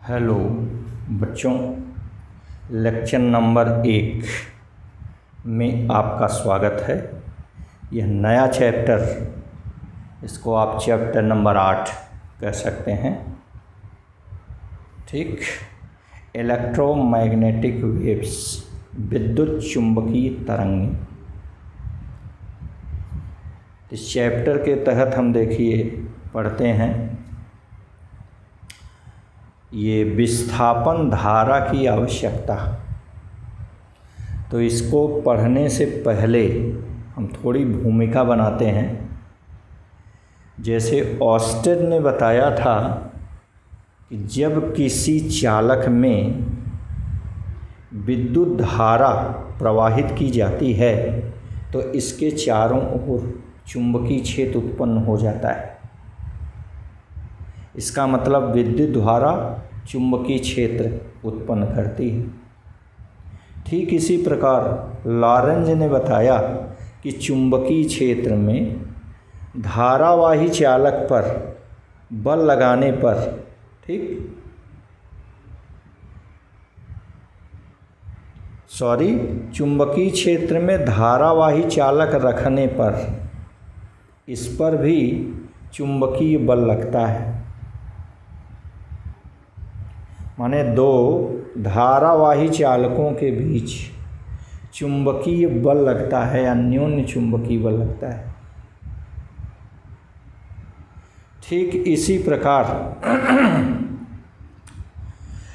Hello बच्चों, lecture number 1 में आपका स्वागत है। यह नया चैप्टर, इसको आप चैप्टर नंबर 8 कह सकते हैं। ठीक, इलेक्ट्रोमैग्नेटिक वेव्स, विद्युत चुंबकीय तरंगें। इस चैप्टर के तहत हम देखिए पढ़ते हैं ये विस्थापन धारा की आवश्यकता। तो इसको पढ़ने से पहले हम थोड़ी भूमिका बनाते हैं। जैसे ऑस्टेड ने बताया था कि जब किसी चालक में विद्युत धारा प्रवाहित की जाती है तो इसके चारों ओर चुंबकीय क्षेत्र उत्पन्न हो जाता है। इसका मतलब विद्युत धारा चुंबकीय क्षेत्र उत्पन्न करती है। ठीक इसी प्रकार लॉरेंज ने बताया कि चुंबकीय क्षेत्र में धारावाही चालक पर बल लगाने पर, चुंबकीय क्षेत्र में धारावाही चालक रखने पर इस पर भी चुंबकीय बल लगता है। माने दो धारावाही चालकों के बीच चुंबकीय बल लगता है, अन्योन्य चुंबकीय बल लगता है। ठीक इसी प्रकार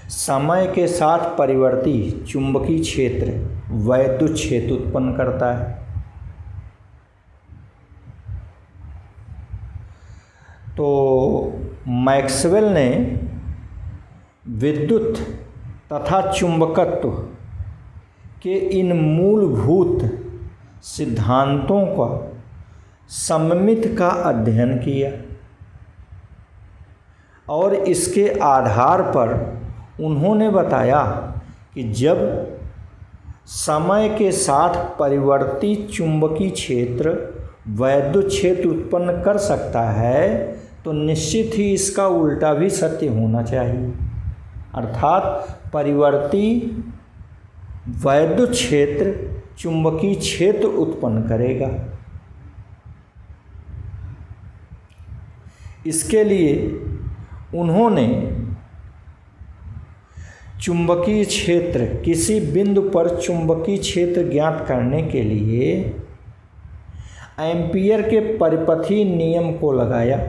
समय के साथ परिवर्ती चुंबकीय क्षेत्र वैद्युत क्षेत्र उत्पन्न करता है। तो मैक्सवेल ने विद्युत तथा चुंबकत्व के इन मूलभूत सिद्धांतों का सममित का अध्ययन किया और इसके आधार पर उन्होंने बताया कि जब समय के साथ परिवर्ती चुंबकीय क्षेत्र वैद्युत क्षेत्र उत्पन्न कर सकता है तो निश्चित ही इसका उल्टा भी सत्य होना चाहिए, अर्थात परिवर्ती वैद्युत क्षेत्र चुंबकीय क्षेत्र उत्पन्न करेगा। इसके लिए उन्होंने चुंबकीय क्षेत्र, किसी बिंदु पर चुंबकीय क्षेत्र ज्ञात करने के लिए एम्पीयर के परिपथीय नियम को लगाया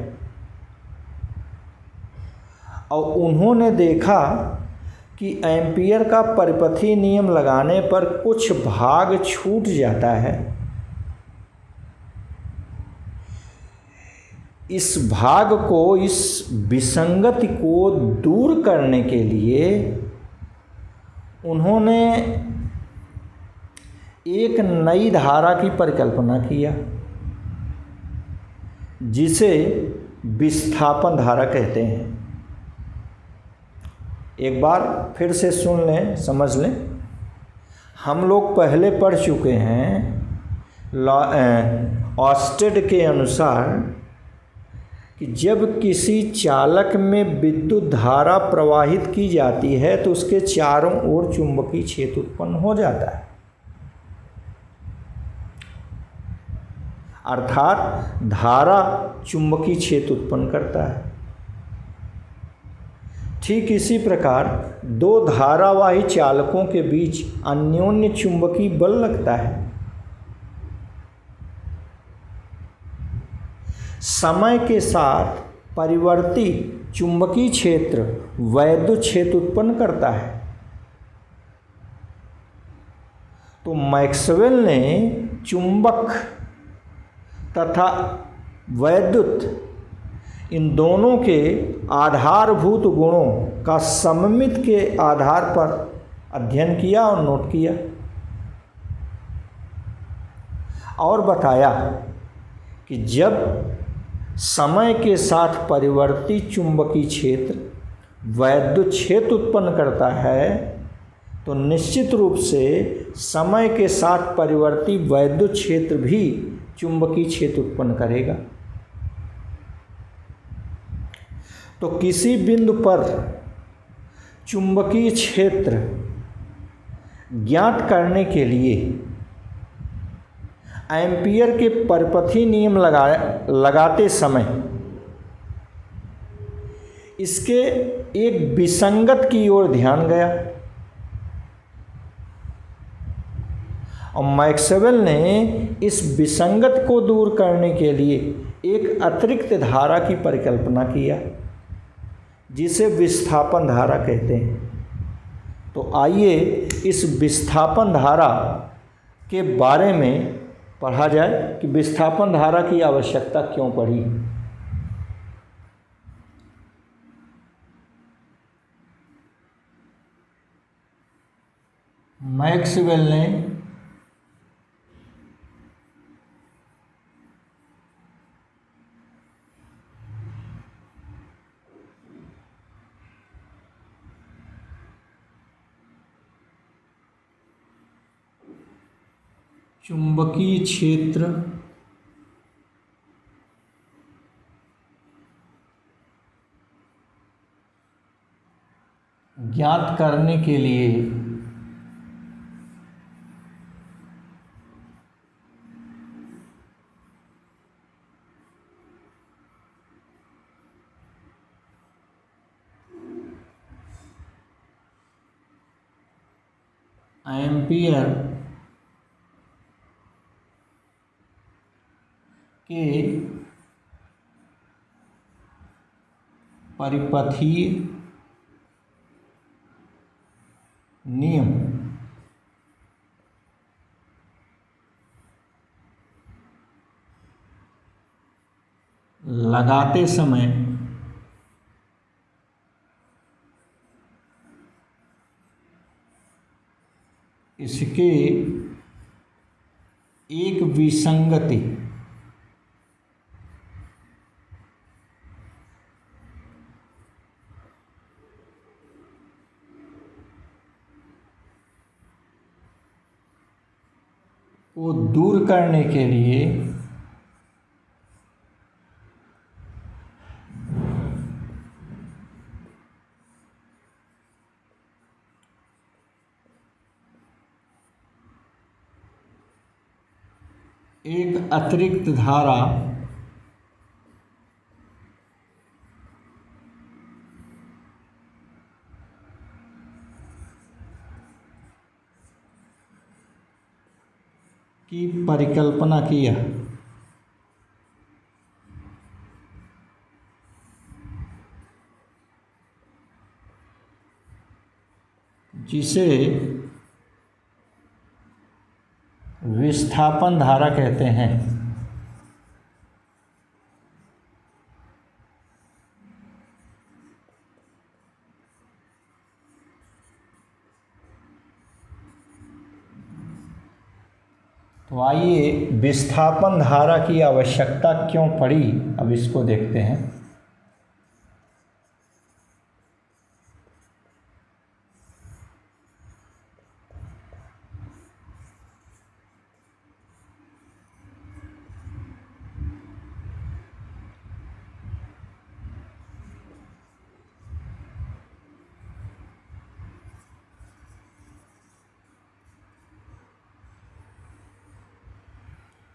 और उन्होंने देखा कि एम्पीयर का परिपथीय नियम लगाने पर कुछ भाग छूट जाता है। इस भाग को, इस विसंगति को दूर करने के लिए उन्होंने एक नई धारा की परिकल्पना किया जिसे विस्थापन धारा कहते हैं। एक बार फिर से सुन लें, समझ लें। हम लोग पहले पढ़ चुके हैं ऑस्टेड के अनुसार कि जब किसी चालक में विद्युत धारा प्रवाहित की जाती है तो उसके चारों ओर चुंबकीय क्षेत्र उत्पन्न हो जाता है, अर्थात धारा चुंबकीय क्षेत्र उत्पन्न करता है। ठीक इसी प्रकार दो धारावाही चालकों के बीच अन्योन्य चुंबकीय बल लगता है। समय के साथ परिवर्ती चुंबकीय क्षेत्र वैद्युत क्षेत्र उत्पन्न करता है। तो मैक्सवेल ने चुंबक तथा वैद्युत, इन दोनों के आधारभूत गुणों का सममित के आधार पर अध्ययन किया और नोट किया और बताया कि जब समय के साथ परिवर्ती चुंबकीय क्षेत्र वैद्युत क्षेत्र उत्पन्न करता है तो निश्चित रूप से समय के साथ परिवर्ती वैद्युत क्षेत्र भी चुंबकीय क्षेत्र उत्पन्न करेगा। तो किसी बिंदु पर चुंबकीय क्षेत्र ज्ञात करने के लिए एम्पीयर के परिपथीय नियम लगाते समय इसके एक विसंगत की ओर ध्यान गया और मैक्सवेल ने इस विसंगत को दूर करने के लिए एक अतिरिक्त धारा की परिकल्पना किया जिसे विस्थापन धारा कहते हैं। तो आइए इस विस्थापन धारा के बारे में पढ़ा जाए कि विस्थापन धारा की आवश्यकता क्यों पड़ी। मैक्सवेल ने चुंबकीय क्षेत्र ज्ञात करने के लिए एम्पीयर के परिपथीय नियम लगाते समय इसके एक विसंगति को दूर करने के लिए एक अतिरिक्त धारा की परिकल्पना किया जिसे विस्थापन धारा कहते हैं। तो आइए विस्थापन धारा की आवश्यकता क्यों पड़ी अब इसको देखते हैं।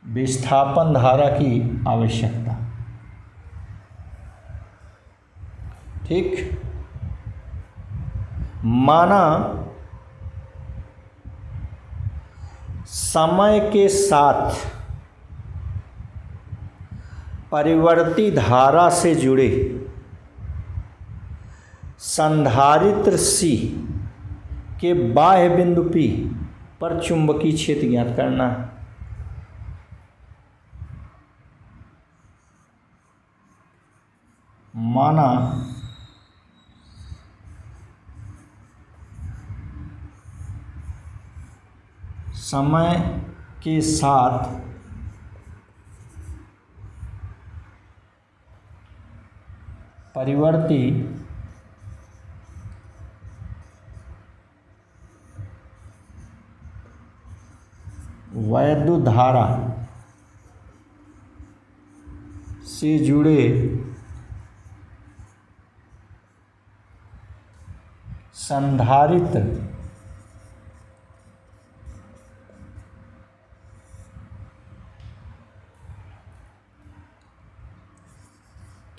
विस्थापन धारा की आवश्यकता, ठीक। माना समय के साथ परिवर्ती धारा से जुड़े संधारित्र C के बाह्य बिंदु P पर चुंबकीय क्षेत्र ज्ञात करना है। माना समय के साथ परिवर्ती वैद्युत धारा से जुड़े संधारित्र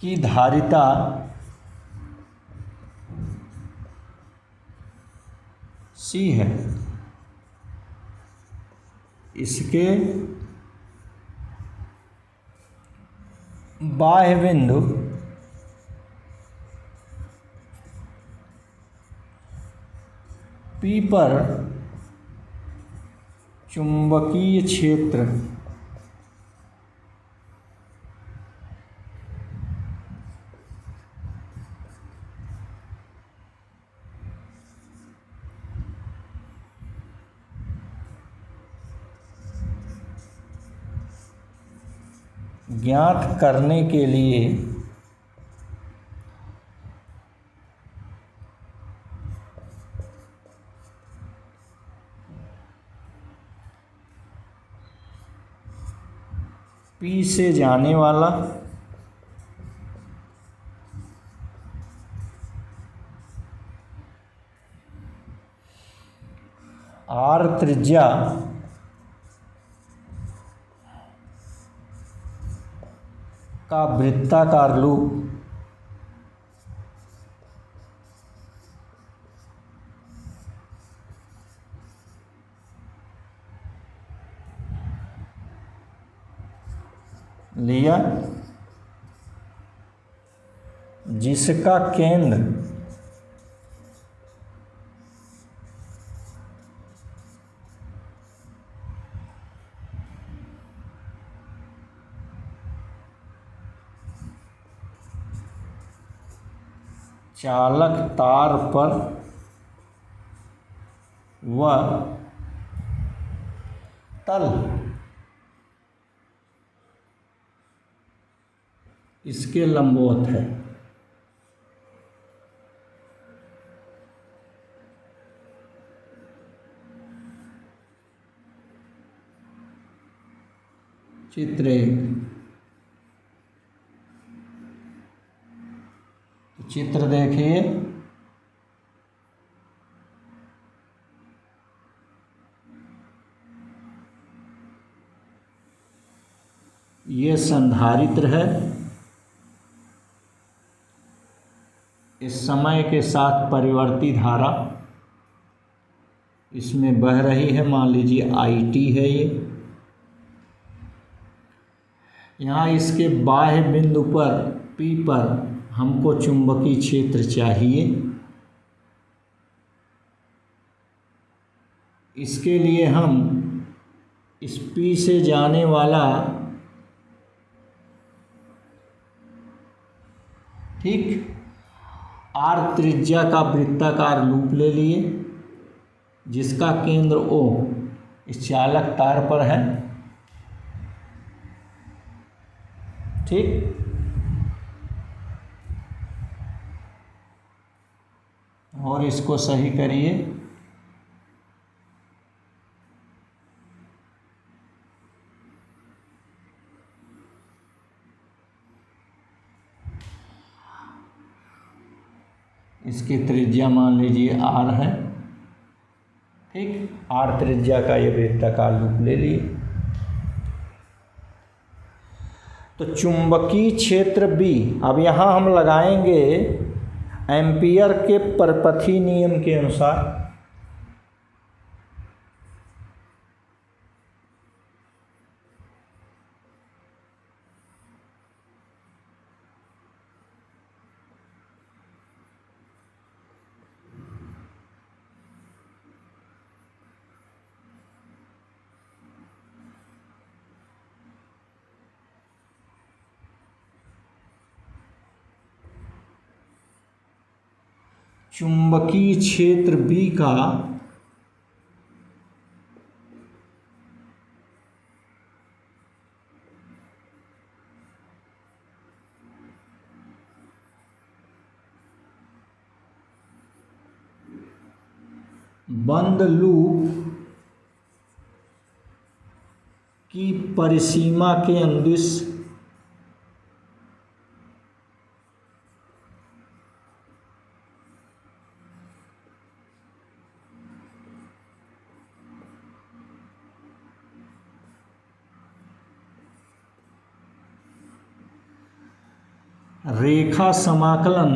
की धारिता C है। इसके बाह्य बिंदु P पर चुंबकीय क्षेत्र ज्ञात करने के लिए P से जाने वाला R त्रिज्या का वृत्ताकार लूप लिया, जिसका केंद्र चालक तार पर व तल इसके लंबवत है। चित्र 1। चित्र देखिए, ये संधारित्र है। इस समय के साथ परिवर्ती धारा इसमें बह रही है, मान लीजिए IT है ये। यहाँ इसके बाह्य बिंदु पर P पर हमको चुंबकीय क्षेत्र चाहिए। इसके लिए हम इस P से जाने वाला R त्रिज्या का वृत्ताकार लूप ले लिए, जिसका केंद्र O इस चालक तार पर है। ठीक, और इसको सही करिए। इसकी त्रिज्या मान लीजिए R है। ठीक, R त्रिज्या का ये वृत्ताकार लूप ले लिए। तो चुंबकीय क्षेत्र B, अब यहाँ हम लगाएंगे एम्पियर के परपथी नियम के अनुसार। चुंबकीय क्षेत्र B का बंद लूप की परिसीमा के अनुदिश रेखा समाकलन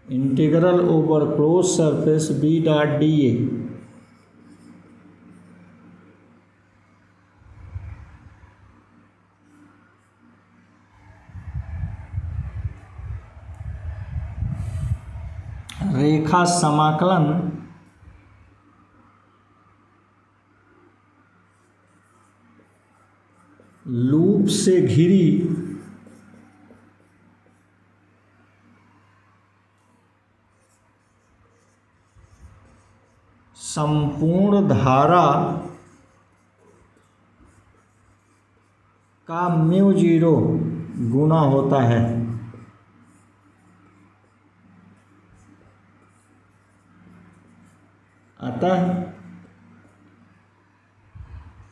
integral over close surface B dot D A रेखा समाकलन लूप से घिरी संपूर्ण धारा का म्यू जीरो गुना होता है। अतः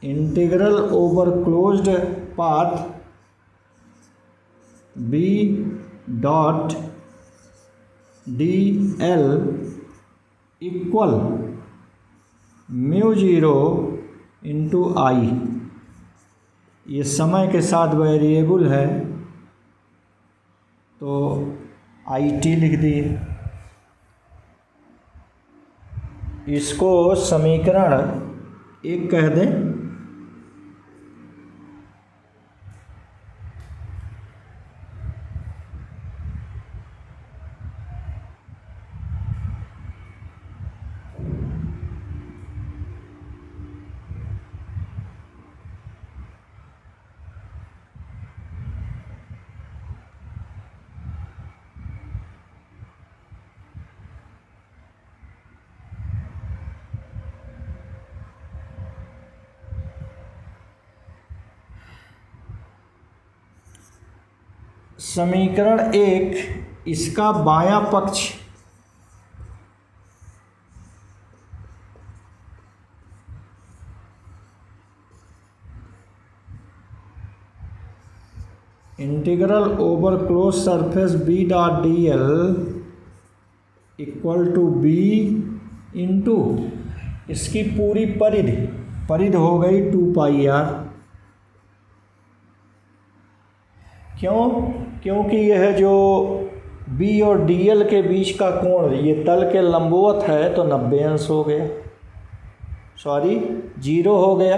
integral over closed path B dot D L equal mu zero into I. ये समय के साथ वेरिएबल है तो आई टी लिख दिए। इसको समीकरण एक कह दें। समीकरण एक, इसका बायां पक्ष integral over close surface B dot D L equal to B into इसकी पूरी परिधि हो गई 2 पाई आर। क्योंकि यह जो B और DL के बीच का कोण ये तल के लंबवत है तो 90 अंश हो गया, 0 हो गया।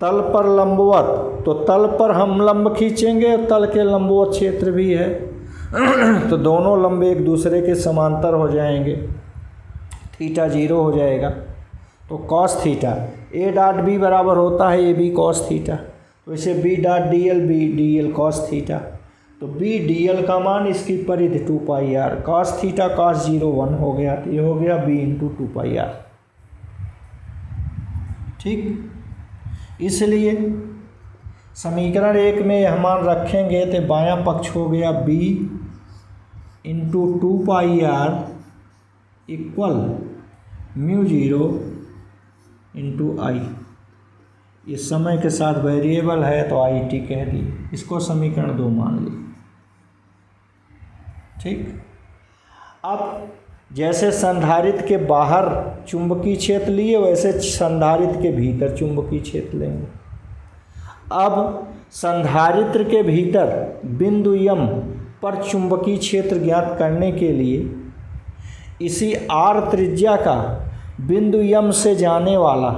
तल पर लंबवत तो तल पर हम लंब खींचेंगे, तल के लंबवत क्षेत्र भी है तो दोनों लंब एक दूसरे के समांतर हो जाएंगे, थीटा 0 हो जाएगा। तो cos theta A dot B बराबर होता है ए बी कॉस थीटा। तो इसे B dot D L, B D L cos theta. तो बी डी एल का मान इसकी परिधि 2 pi R, cos theta cos 0 1 हो गया। तो ये हो गया बी इंटू 2 पाई आर। ठीक, इसलिए समीकरण एक में यह मान रखेंगे तो बायां पक्ष हो गया B into 2 pi R equal mu zero into I. ये समय के साथ वेरिएबल है तो आई टी कह दी। इसको समीकरण 2 मान ली। ठीक, अब जैसे संधारित्र के बाहर चुंबकीय क्षेत्र लिए वैसे संधारित्र के भीतर चुंबकीय क्षेत्र लेंगे। अब संधारित्र के भीतर बिंदु यम पर चुंबकीय क्षेत्र ज्ञात करने के लिए इसी आर त्रिज्या का बिंदु यम से जाने वाला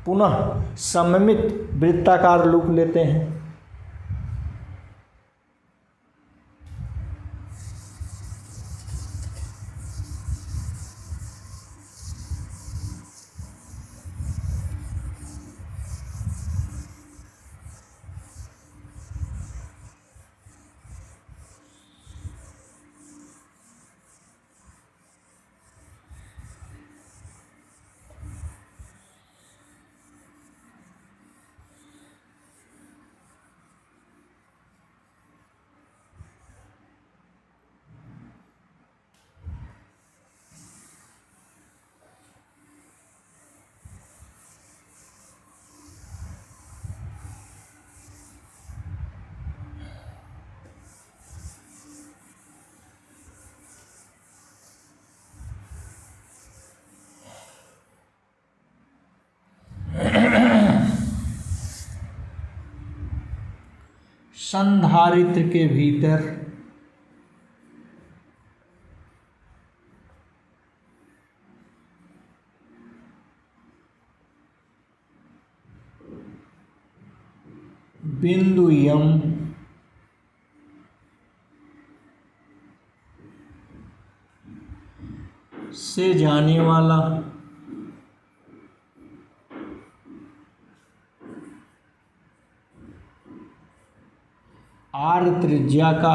पुनः सममित वृत्ताकार लूप लेते हैं। संधारित्र के भीतर बिंदु यम से जाने वाला आर त्रिज्या का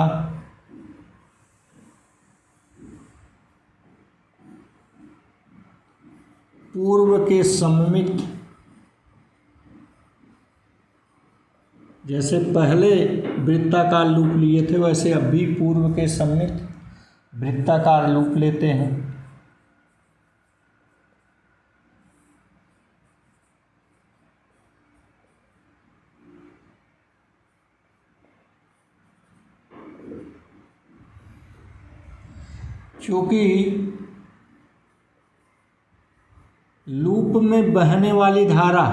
पूर्व के सममित, जैसे पहले वृत्ताकार लूप लिए थे वैसे अब भी पूर्व के सममित वृत्ताकार लूप लेते हैं। क्योंकि लूप में बहने वाली धारा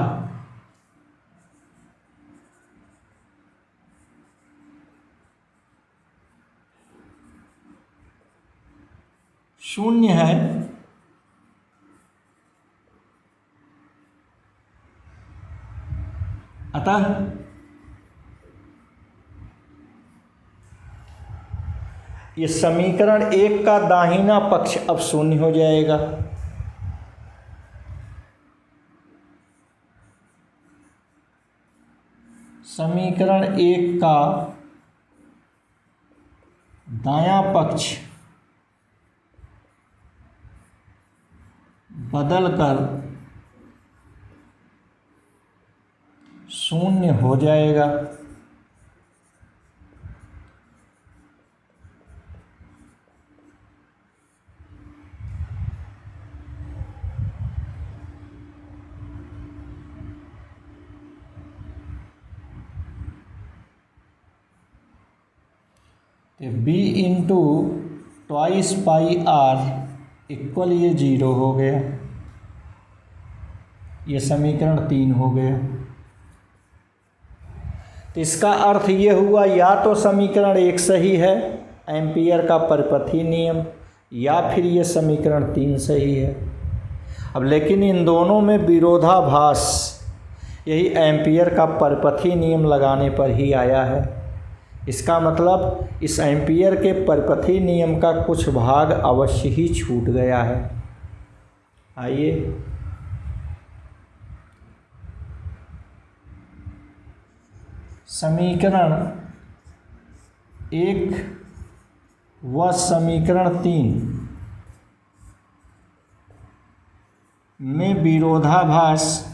शून्य है, अतः ये समीकरण 1 का दाहिना पक्ष अब शून्य हो जाएगा। समीकरण 1 का दायां पक्ष बदलकर शून्य हो जाएगा। तो b into twice pi R equal ये 0 हो गया। ये समीकरण 3 हो गया। तो इसका अर्थ ये हुआ या तो समीकरण 1 सही है, एम्पियर का परिपथी नियम, या फिर ये समीकरण 3 सही है। अब लेकिन इन दोनों में विरोधाभास यही एम्पियर का परिपथी नियम लगाने पर ही आया है। इसका मतलब इस एम्पियर के परिपथी नियम का कुछ भाग अवश्य ही छूट गया है। आइए समीकरण 1 व समीकरण 3 में विरोधाभास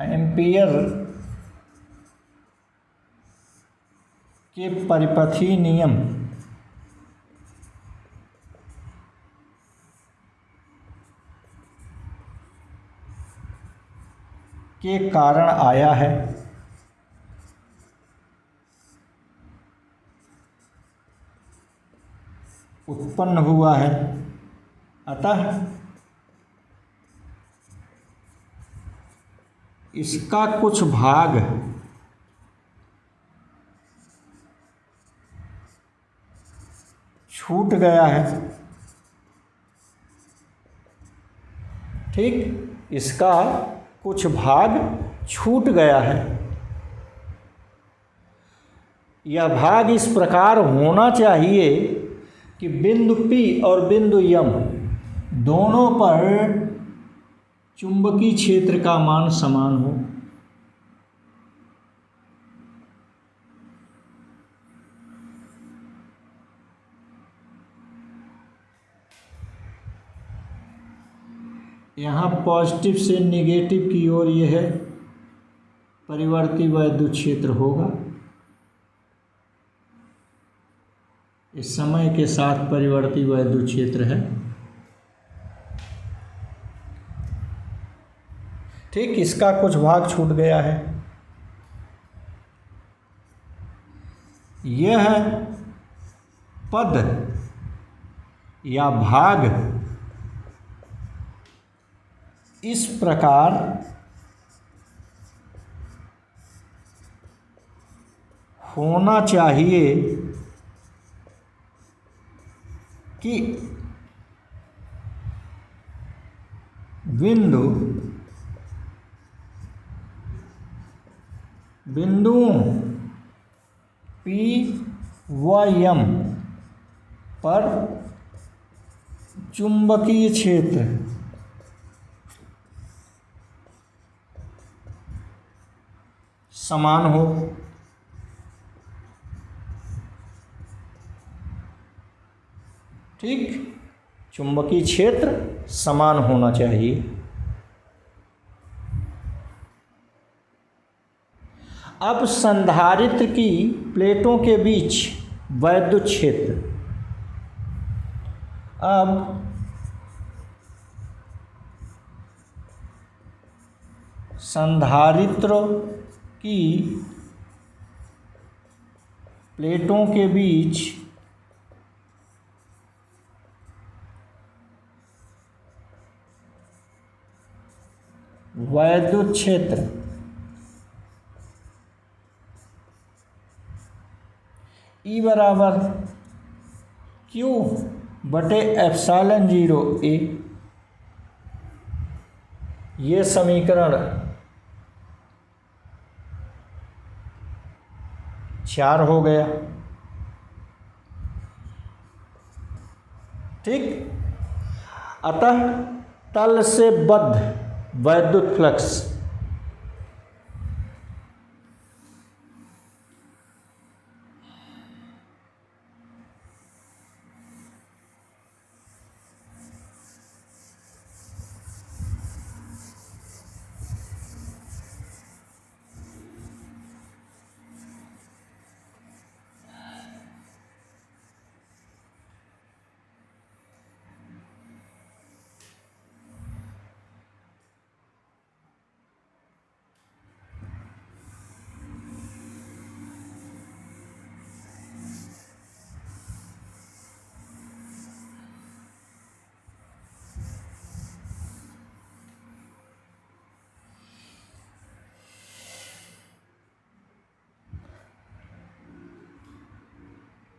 एम्पियर के परिपथी नियम के कारण आया है। उत्पन्न हुआ है। अतः इसका कुछ भाग छूट गया है। ठीक, इसका कुछ भाग छूट गया है। यह भाग इस प्रकार होना चाहिए कि बिंदु P और बिंदु M दोनों पर चुंबकीय क्षेत्र का मान समान हो। यहाँ पॉजिटिव से नेगेटिव की ओर यह परिवर्ती वैद्युत क्षेत्र होगा। इस समय के साथ परिवर्ती वैद्युत क्षेत्र है। ठीक, इसका कुछ भाग छूट गया है। यह पद या भाग इस प्रकार होना चाहिए कि बिंदुओं P व M पर चुंबकीय क्षेत्र समान हो। ठीक, चुंबकीय क्षेत्र समान होना चाहिए। अब संधारित्र की प्लेटों के बीच वैद्युत क्षेत्र, अब संधारित्र की प्लेटों के बीच वैद्युत क्षेत्र E बराबर Q बटे एप्सिलॉन 0 A। ये समीकरण 4 हो गया। ठीक, अतः तल से बद्ध वैद्युत फ्लक्स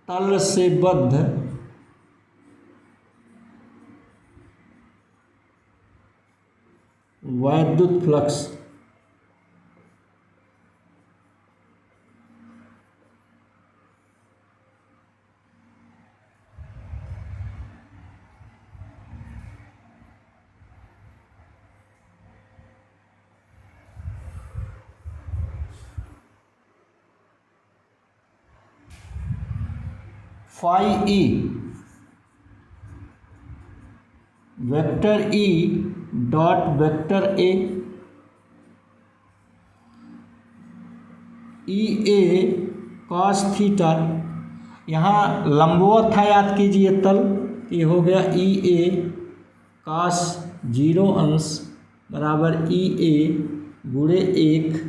तल से बद्ध वैद्युत flux phi E vector E dot vector A E A cos theta, यहाँ लंबवत था, याद कीजिए तल, ये हो गया E A कॉस 0 अंश बराबर E A गुणे 1,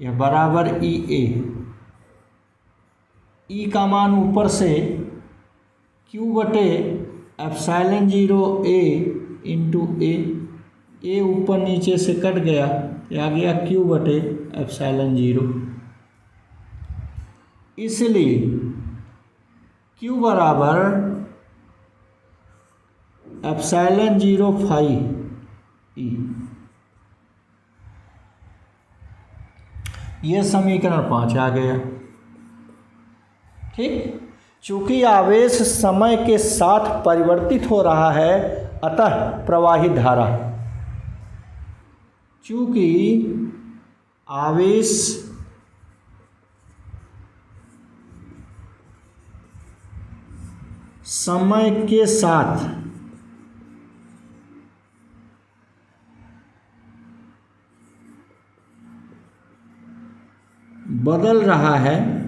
यह बराबर E A। E का मान ऊपर से Q बटे एप्सिलॉन 0 A इंटू A ऊपर नीचे से कट गया, आ गया Q बटे एप्सिलॉन 0। इसलिए Q बराबर एप्सिलॉन 0 फाई E। यह समीकरण 5 आ गया। ठीक, चूंकि आवेश समय के साथ परिवर्तित हो रहा है, अतः प्रवाहित धारा, चूंकि आवेश समय के साथ बदल रहा है,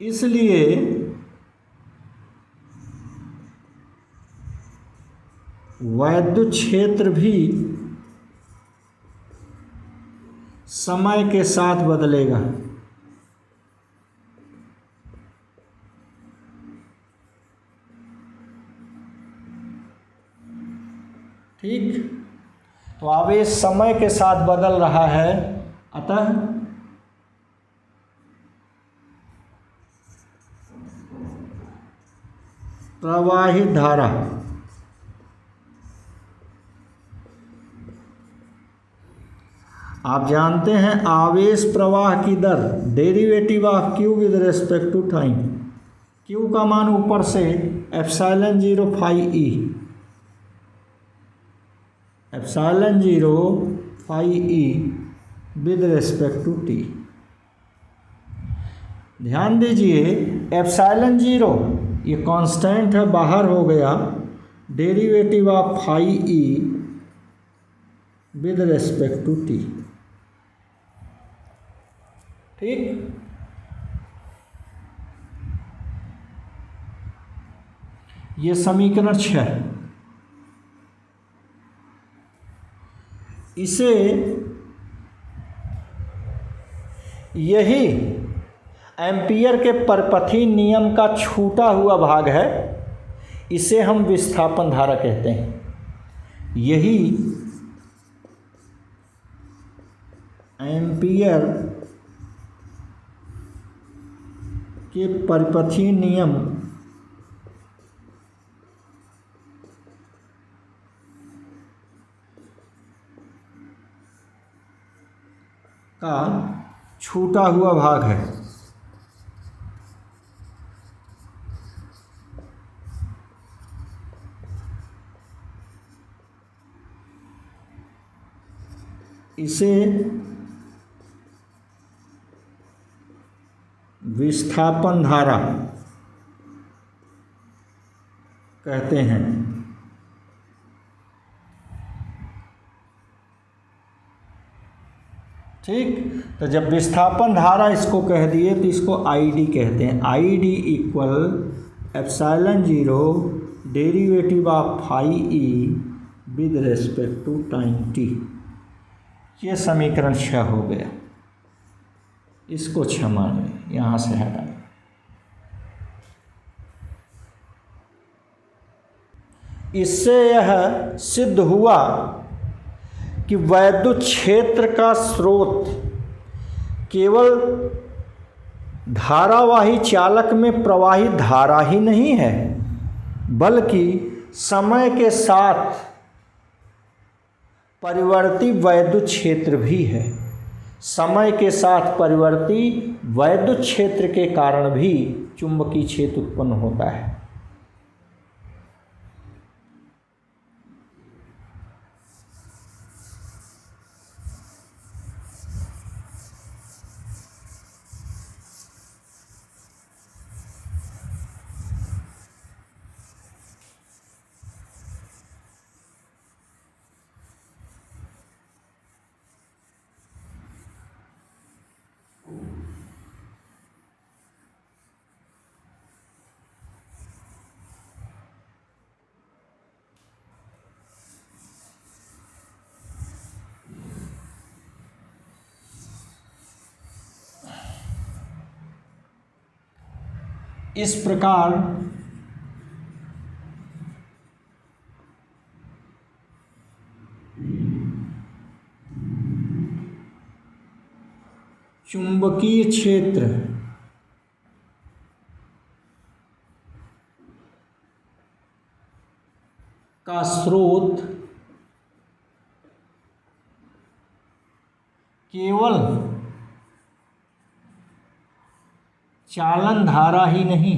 इसलिए वैद्युत क्षेत्र भी समय के साथ बदलेगा। ठीक, तो आवेश समय के साथ बदल रहा है, अतः प्रवाहित धारा आप जानते हैं आवेश प्रवाह की दर derivative of Q with respect to time. Q का मान ऊपर से epsilon 0 phi E, epsilon 0 phi E with respect to T. ध्यान दीजिए एप्सिलॉन 0 ये कांस्टेंट है, बाहर हो गया, derivative of phi E with respect to T. ठीक, ये समीकरण 6। इसे यही एम्पियर के परपथी नियम का छूटा हुआ भाग है, इसे हम विस्थापन धारा कहते हैं। यही एम्पियर के परपथी नियम का छूटा हुआ भाग है। इसे विस्थापन धारा कहते हैं। ठीक, तो जब विस्थापन धारा इसको कह दिए तो इसको आईडी कहते हैं। ID equal epsilon 0 derivative of phi E with respect to time T. ये समीकरण 6 हो गया, इसको 6 मान यहाँ से हटा। इससे यह सिद्ध हुआ कि वैद्युत क्षेत्र का स्रोत केवल धारावाही चालक में प्रवाहित धारा ही नहीं है, बल्कि समय के साथ परिवर्ती वैद्युत क्षेत्र भी है। समय के साथ परिवर्ती वैद्युत क्षेत्र के कारण भी चुंबकीय क्षेत्र उत्पन्न होता है। इस प्रकार चुंबकीय क्षेत्र का स्रोत केवल चालन धारा ही नहीं,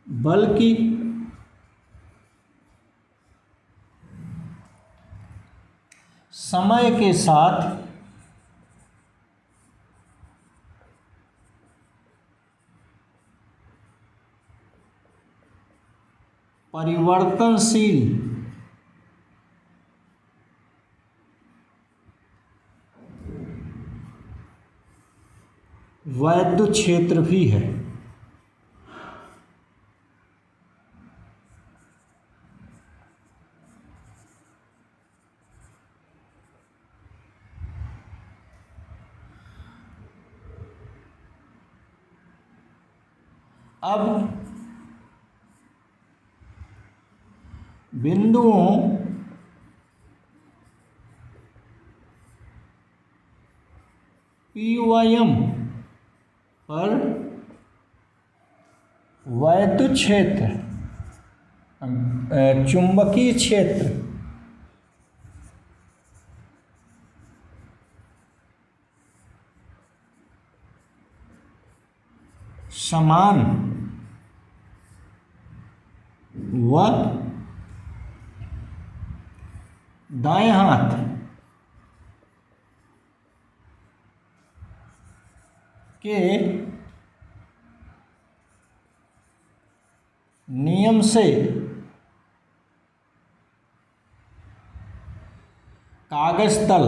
बल्कि समय के साथ परिवर्तनशील वैद्युत क्षेत्र भी है। अब बिंदुओं पी व एम पर वैद्युत क्षेत्र, चुंबकीय क्षेत्र समान व दाएं हाथ के नियम से कागज तल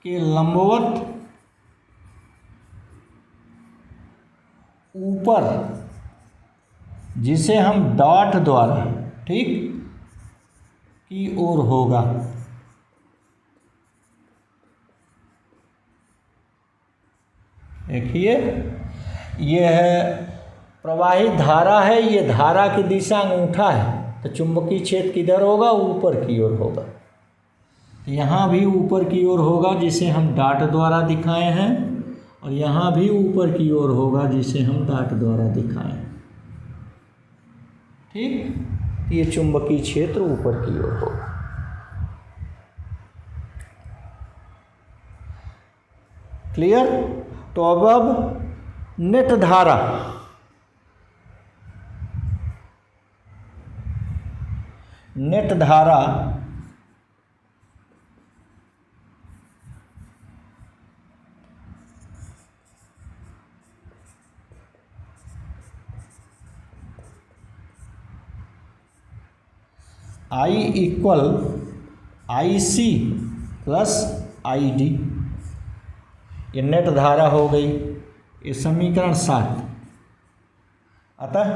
के लंबवत ऊपर, जिसे हम डॉट द्वारा ठीक की ओर होगा, देखिए यह प्रवाहित धारा है, ये धारा की दिशा अंगूठा है, तो चुंबकीय क्षेत्र किधर होगा, ऊपर की ओर होगा। तो यहाँ भी ऊपर की ओर होगा जिसे हम डॉट द्वारा दिखाए हैं, और यहाँ भी ऊपर की ओर होगा जिसे हम डॉट द्वारा दिखाए हैं। ठीक, ये चुंबकीय क्षेत्र ऊपर की ओर होगा। क्लियर? तो अब नेट धारा, नेट धारा I equal IC plus ID, ये नेट धारा हो गई, ये समीकरण 7। अतः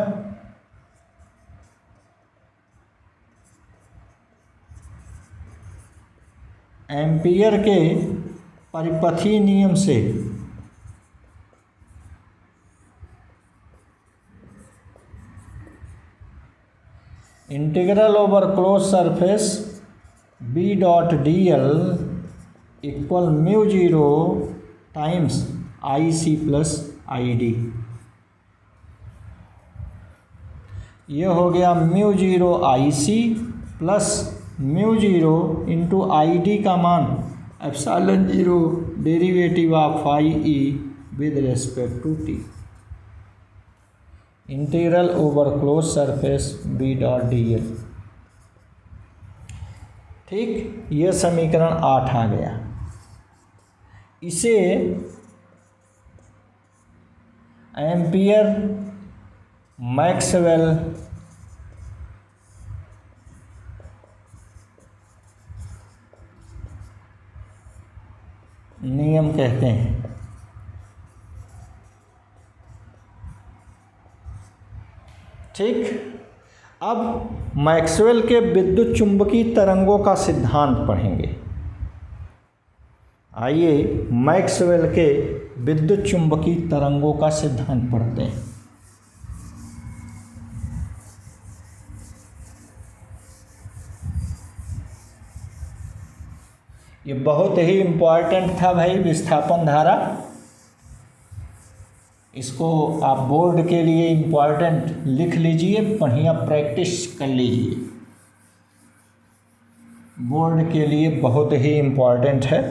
एम्पियर के परिपथीय नियम से integral over close surface B dot DL equal mu zero times IC plus ID, ये हो गया mu zero IC plus mu zero into ID का मान epsilon zero derivative of IE with respect to T, integral over close surface B dot DL। ठीक, यह समीकरण 8 आ गया। इसे एम्पियर मैक्सवेल नियम कहते हैं। ठीक, अब मैक्सवेल के विद्युत चुंबकीय तरंगों का सिद्धांत पढ़ेंगे। आइए मैक्सवेल के विद्युत चुंबकीय तरंगों का सिद्धांत पढ़ते हैं। ये बहुत ही इम्पोर्टेंट था भाई, विस्थापन धारा। इसको आप बोर्ड के लिए इम्पोर्टेंट लिख लीजिए, बढ़िया प्रैक्टिस कर लीजिए, बोर्ड के लिए बहुत ही इम्पोर्टेंट है।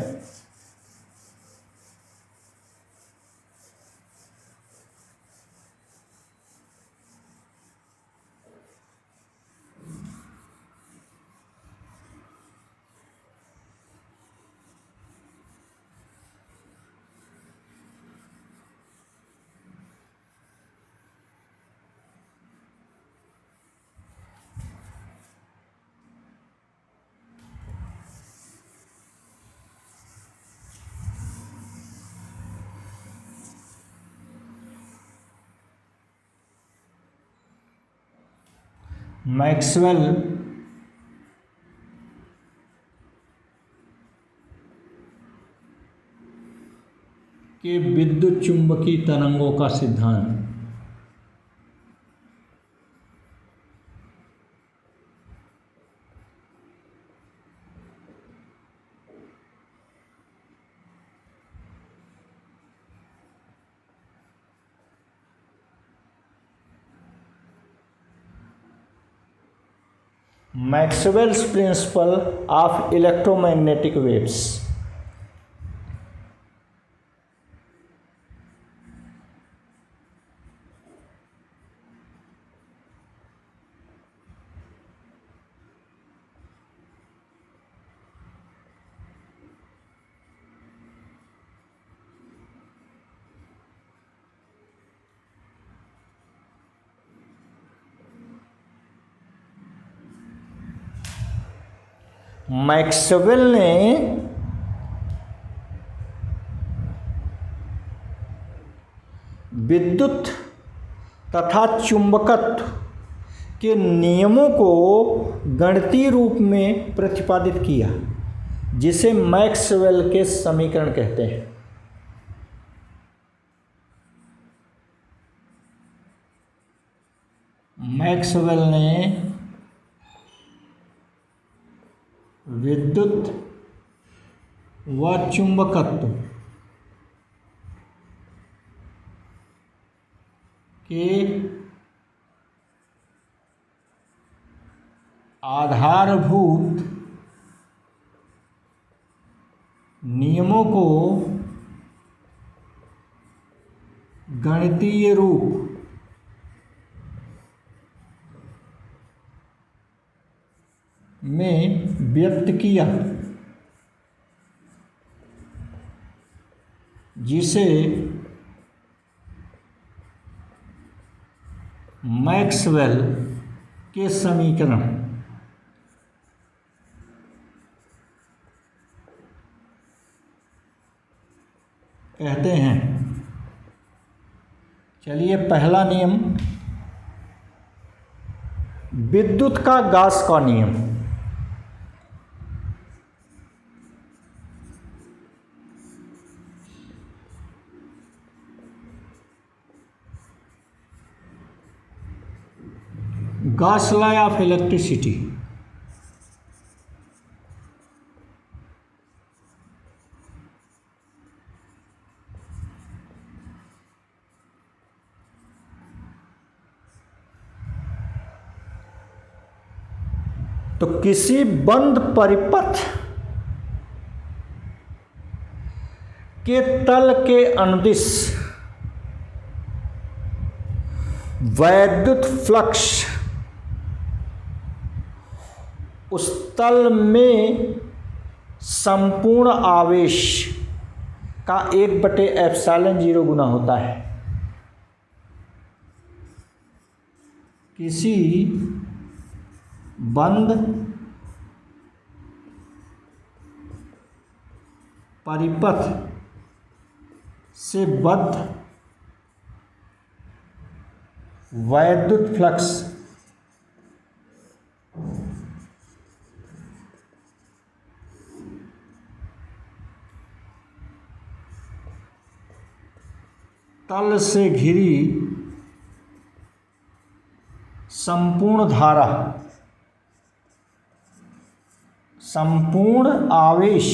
मैक्सवेल के विद्युत चुंबकीय तरंगों का सिद्धांत। Maxwell's principle of electromagnetic waves. Maxwell ने विद्युत तथा चुंबकत्व के नियमों को गणितीय रूप में प्रतिपादित किया, जिसे मैक्सवेल के समीकरण कहते हैं। मैक्सवेल ने विद्युत व चुंबकत्व के आधारभूत नियमों को गणितीय रूप में व्यक्त किया, जिसे मैक्सवेल के समीकरण कहते हैं। चलिए, पहला नियम विद्युत का गॉस का नियम। Gauss law of electricity. तो किसी बंद परिपथ के तल के अनुदिश वैद्युत फ्लक्स उस तल में संपूर्ण आवेश का 1/ε0 गुना होता है। किसी बंद परिपथ से बद्ध वैद्युत फ्लक्स तल से घिरी संपूर्ण धारा, संपूर्ण आवेश,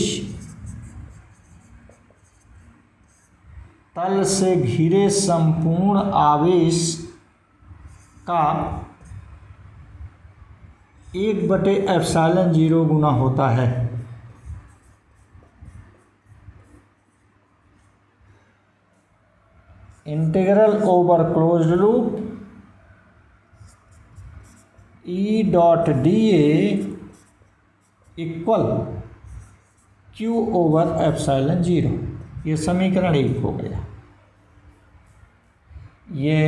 तल से घिरे संपूर्ण आवेश का 1/ε0 गुना होता है। Integral over closed loop E.dA equal Q/ε0। ये समीकरण 1 हो गया। ये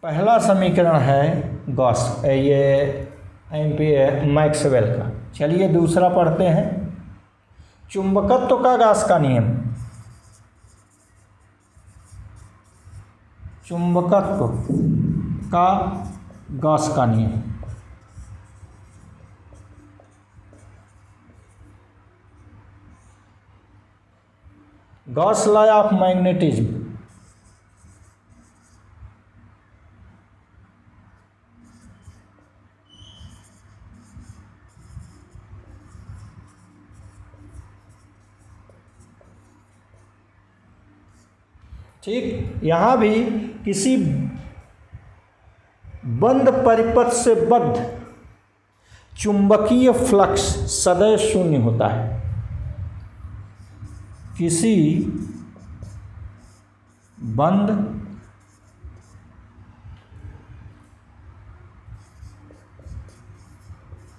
पहला समीकरण है गॉस मैक्सवेल का। चलिए दूसरा पढ़ते हैं। चुंबकत्व का गॉस का नियम। चुंबकत्व का गॉस का नियम। Gauss law of magnetism. ठीक, यहाँ भी किसी बंद परिपथ से बद्ध चुंबकीय फ्लक्स सदैव शून्य होता है। किसी बंद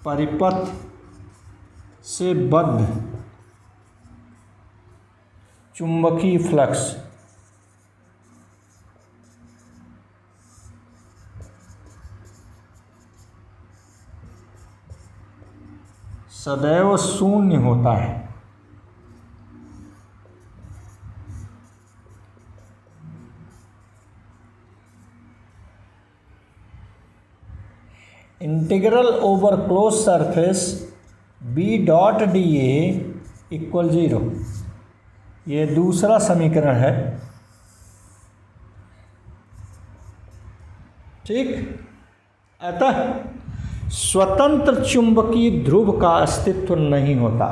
परिपथ से बद्ध चुंबकीय फ्लक्स सदैव शून्य होता है। Integral over close surface B dot D A equal 0, ये दूसरा समीकरण है। ठीक, अतः स्वतंत्र चुंबकीय ध्रुव का अस्तित्व नहीं होता।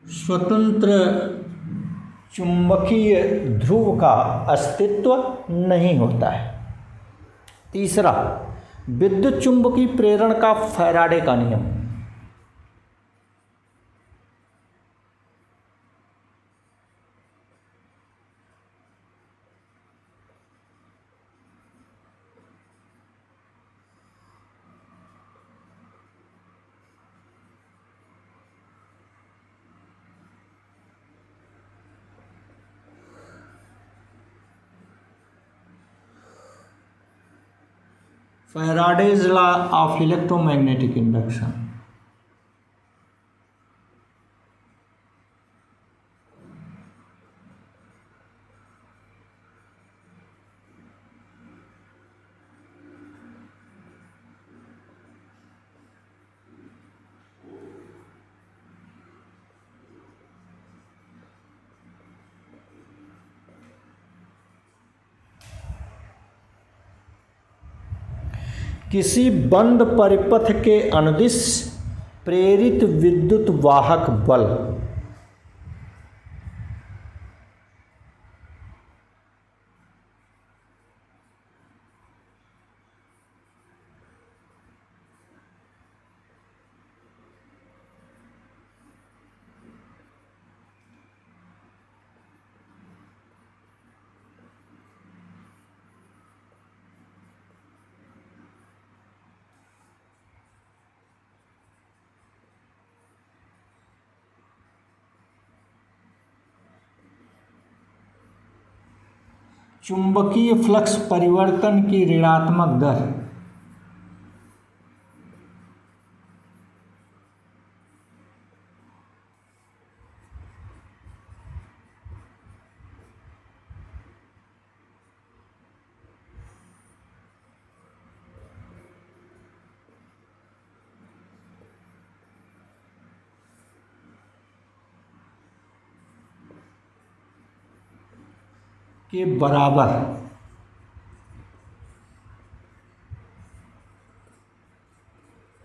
स्वतंत्र चुंबकीय ध्रुव का अस्तित्व नहीं होता है। तीसरा, विद्युत चुंबकीय प्रेरण का फैराडे का नियम। Faraday's law of electromagnetic induction. किसी बंद परिपथ के अनुदिश प्रेरित विद्युत वाहक बल चुंबकीय फ्लक्स परिवर्तन की ऋणात्मक दर के बराबर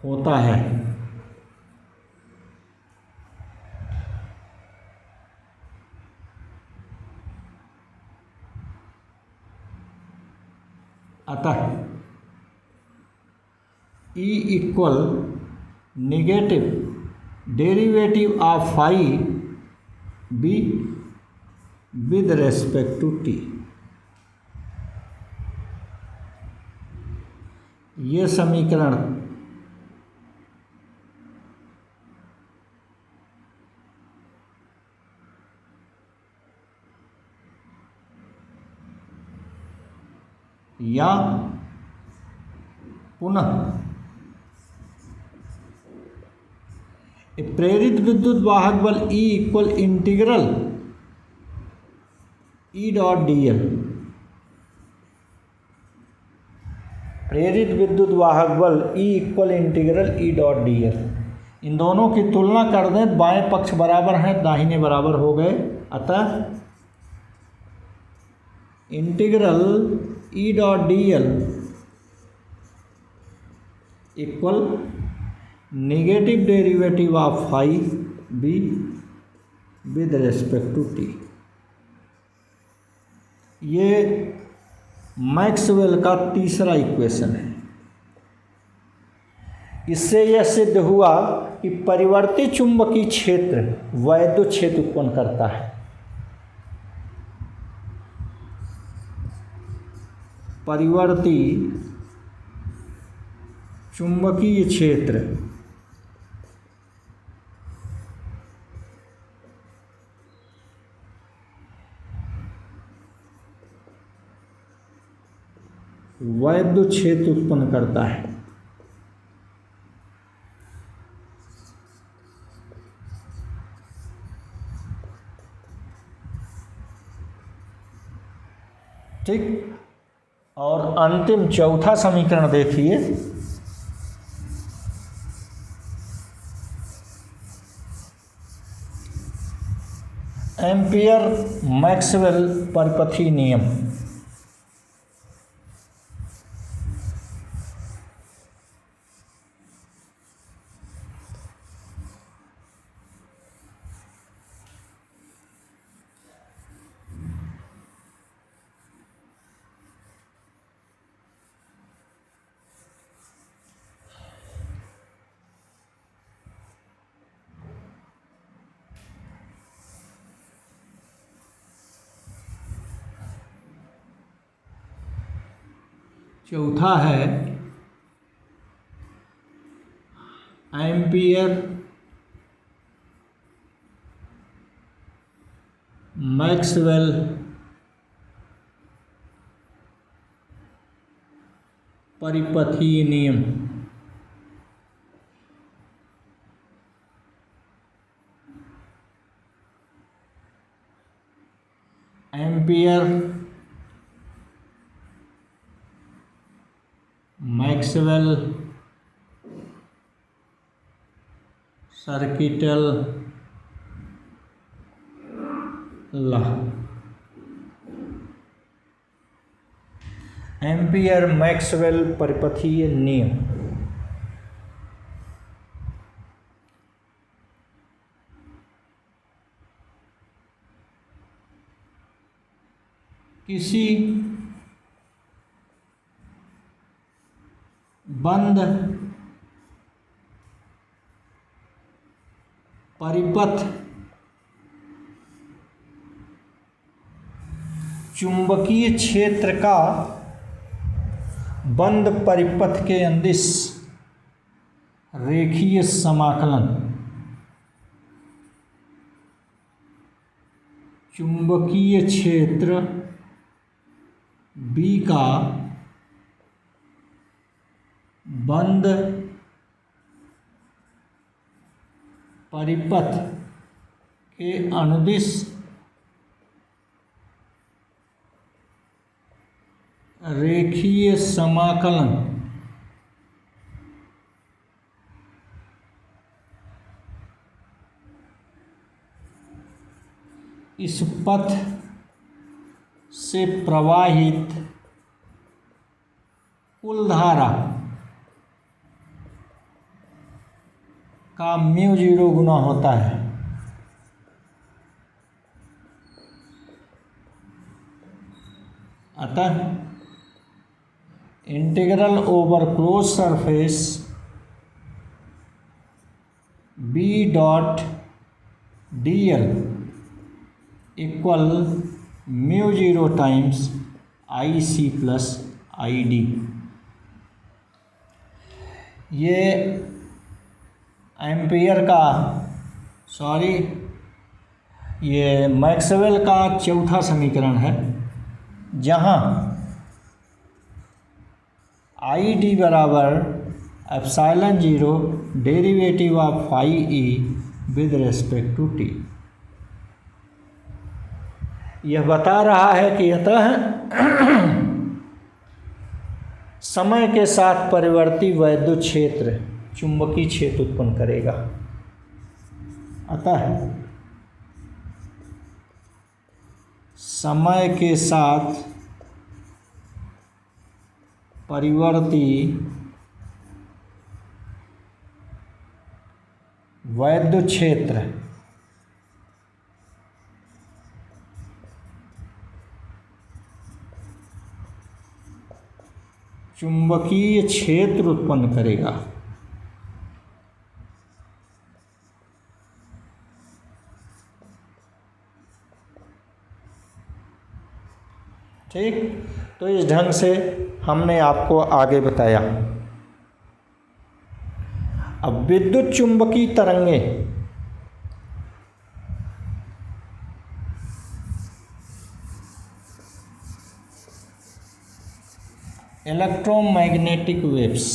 होता है। अतः E equal negative derivative of phi B with respect to T. ये समीकरण या पुनः प्रेरित विद्युत वाहक बल E equal integral E dot dl। प्रेरित विद्युत वाहक बल E equal integral E dot dl। इन दोनों की तुलना कर दें, बाएं पक्ष बराबर हैं, दाहिने बराबर हो गए, अतः integral E dot dl equal negative derivative of phi B with respect to T. ये मैक्सवेल का तीसरा इक्वेशन है। इससे यह सिद्ध हुआ कि परिवर्ती चुंबकीय क्षेत्र वैद्युत क्षेत्र उत्पन्न करता है। परिवर्ती चुंबकीय क्षेत्र वैद्युत क्षेत्र उत्पन्न करता है। ठीक, और अंतिम चौथा समीकरण देखिए। एम्पियर मैक्सवेल परिपथीय नियम। चौथा है एम्पियर मैक्सवेल परिपथीय नियम। Ampere Maxwell circuital law. Ampere Maxwell परिपथीय नियम किसी बंद परिपथ चुंबकीय क्षेत्र का बंद परिपथ के अंदिश रेखीय समाकलन चुंबकीय क्षेत्र B का बंद परिपथ के अनुदिश रेखीय समाकलन इस पथ से प्रवाहित कुल धारा का μ0 गुना होता है। अतः integral over close surface B dot dl equal μ0 times IC plus ID। ये एम्पियर का ये मैक्सवेल का चौथा समीकरण है, जहाँ आई डी बराबर epsilon 0 derivative of phi E with respect to T. यह बता रहा है कि अतः समय के साथ परिवर्ती वैद्युत क्षेत्र चुंबकीय क्षेत्र उत्पन्न करेगा। अतः समय के साथ परिवर्ती वैद्युत क्षेत्र चुंबकीय क्षेत्र उत्पन्न करेगा। ठीक, तो इस ढंग से हमने आपको आगे बताया। अब विद्युत चुंबकीय तरंगें इलेक्ट्रोमैग्नेटिक वेव्स,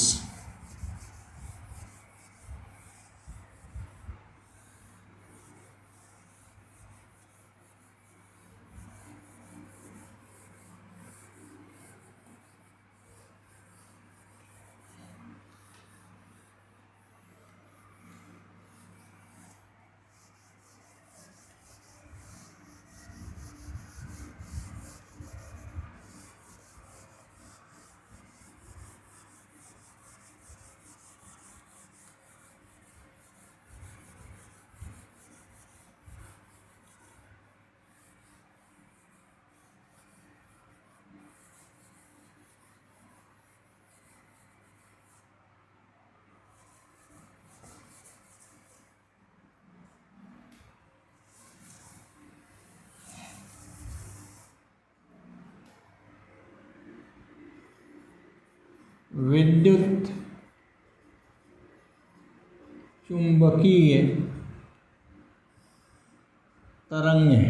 विद्युत चुंबकीय तरंगें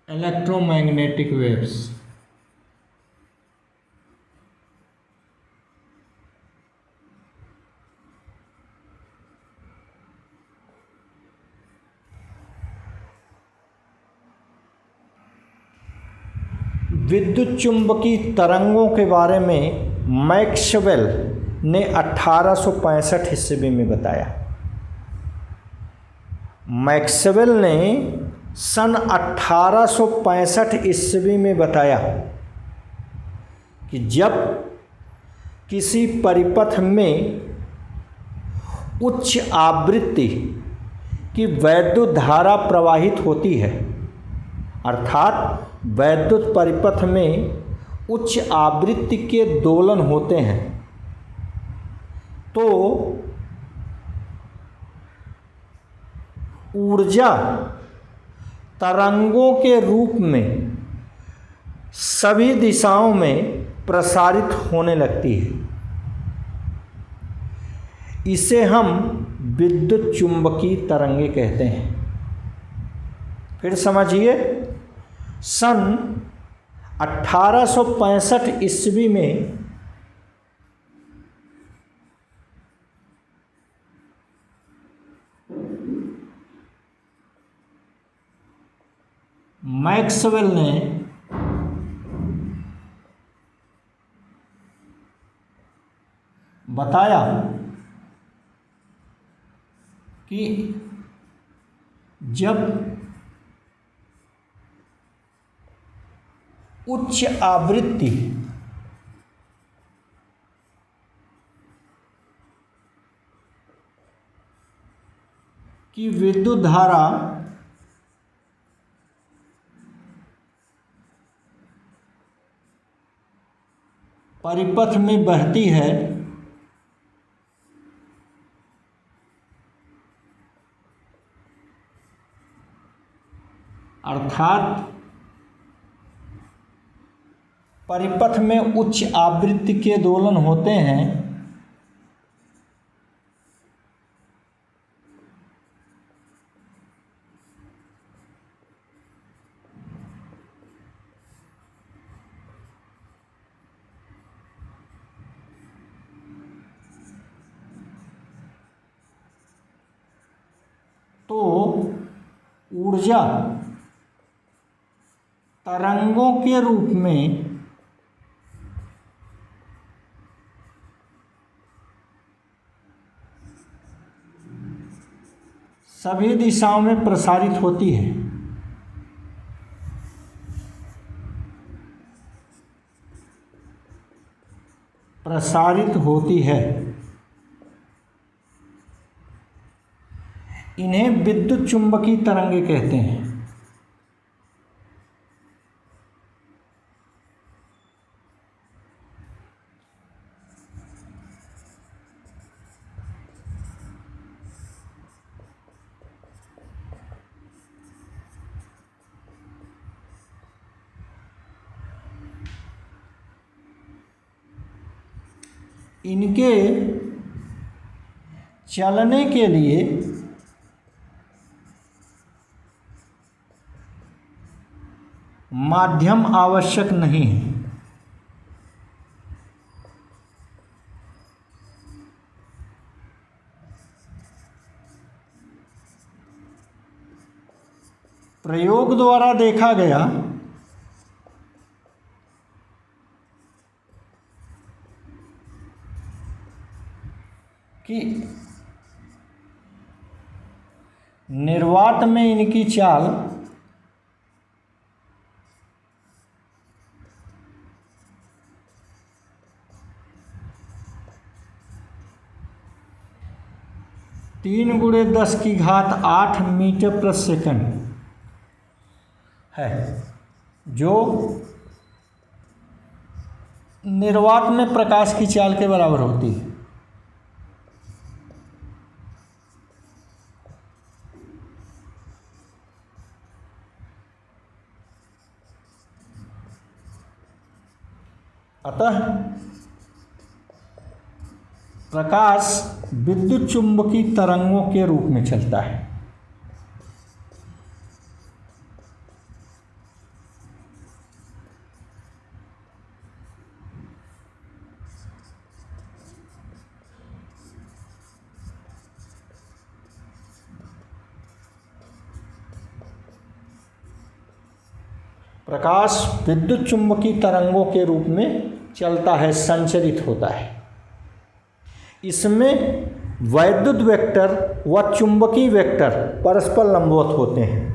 इलेक्ट्रोमैग्नेटिक वेव्स विद्युत चुंबकीय तरंगों के बारे में मैक्सवेल ने 1865 ईस्वी में बताया। मैक्सवेल ने सन 1865 ईस्वी में बताया कि जब किसी परिपथ में उच्च आवृत्ति की वैद्युत धारा प्रवाहित होती है, अर्थात वैद्युत परिपथ में उच्च आवृत्ति के दोलन होते हैं, तो ऊर्जा तरंगों के रूप में सभी दिशाओं में प्रसारित होने लगती है। इसे हम विद्युत चुंबकीय तरंगें कहते हैं। फिर समझिए, सन 1865 ईस्वी में मैक्सवेल ने बताया कि जब उच्च आवृत्ति की विद्युत धारा परिपथ में बहती है, अर्थात परिपथ में उच्च आवृत्ति के दोलन होते हैं, तो ऊर्जा तरंगों के रूप में सभी दिशाओं में प्रसारित होती है। इन्हें विद्युत चुंबकीय तरंगे कहते हैं। इनके चलने के लिए माध्यम आवश्यक नहीं है। प्रयोग द्वारा देखा गया कि निर्वात में इनकी चाल तीन गुणे 10⁸ मीटर प्रति सेकंड है, जो निर्वात में प्रकाश की चाल के बराबर होती है। अतः प्रकाश विद्युत चुंबकीय तरंगों के रूप में चलता है। प्रकाश विद्युत चुंबकीय तरंगों के रूप में चलता है, संचरित होता है। इसमें वैद्युत वेक्टर व चुंबकीय वेक्टर परस्पर लंबवत होते हैं।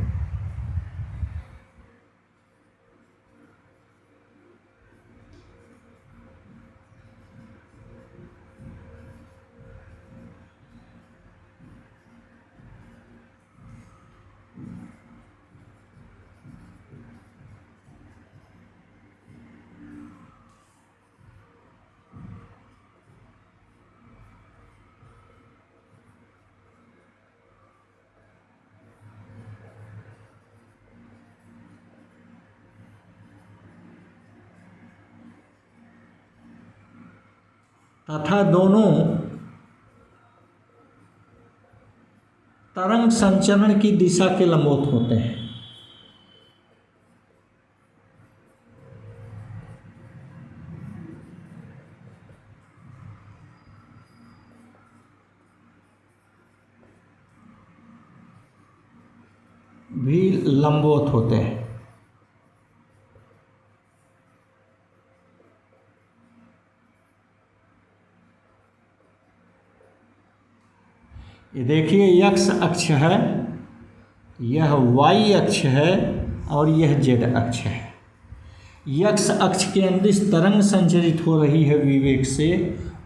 तथा दोनों तरंग संचरण की दिशा के लंबवत होते हैं। भी लंबवत होते हैं। ये देखिए, एक्स अक्ष है, यह वाई अक्ष है और यह जेड अक्ष है। एक्स अक्ष के अंदिश तरंग संचरित हो रही है विवेक से,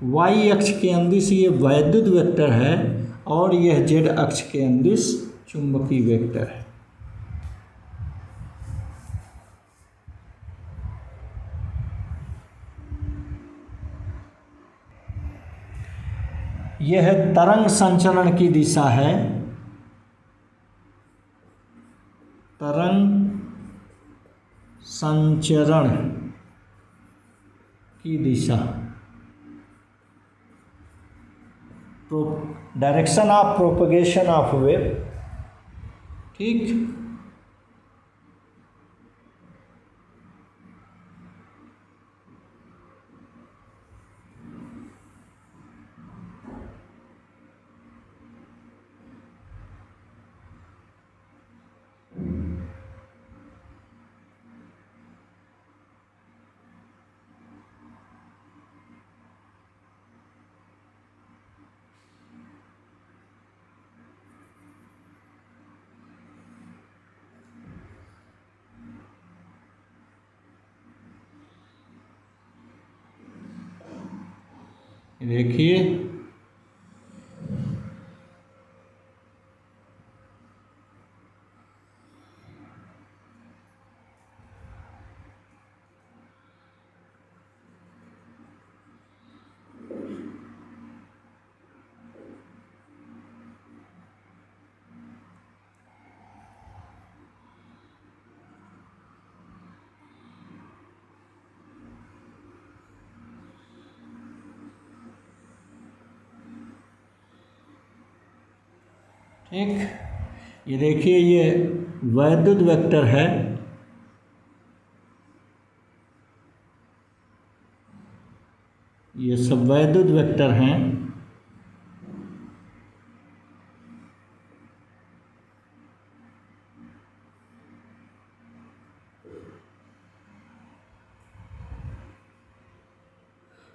वाई अक्ष के अंदिश ये वैद्युत वेक्टर है और यह जेड अक्ष के अंदिश चुंबकीय वेक्टर है। यह तरंग संचरण की दिशा है। तरंग संचरण की दिशा, direction of propagation of wave. ठीक, देखिए ठीक, ये देखिए ये वैद्युत वेक्टर है। ये सब वैद्युत वेक्टर हैं।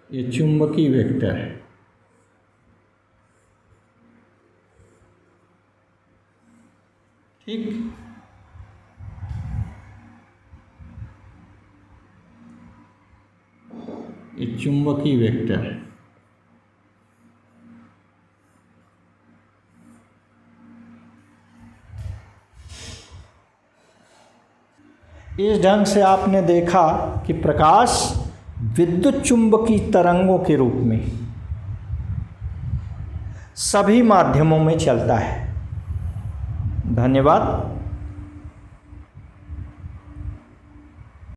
ये चुंबकीय वेक्टर है। ठीक, ये चुंबकीय वेक्टर है। इस ढंग से आपने देखा कि प्रकाश विद्युत चुंबकीय तरंगों के रूप में सभी माध्यमों में चलता है। धन्यवाद।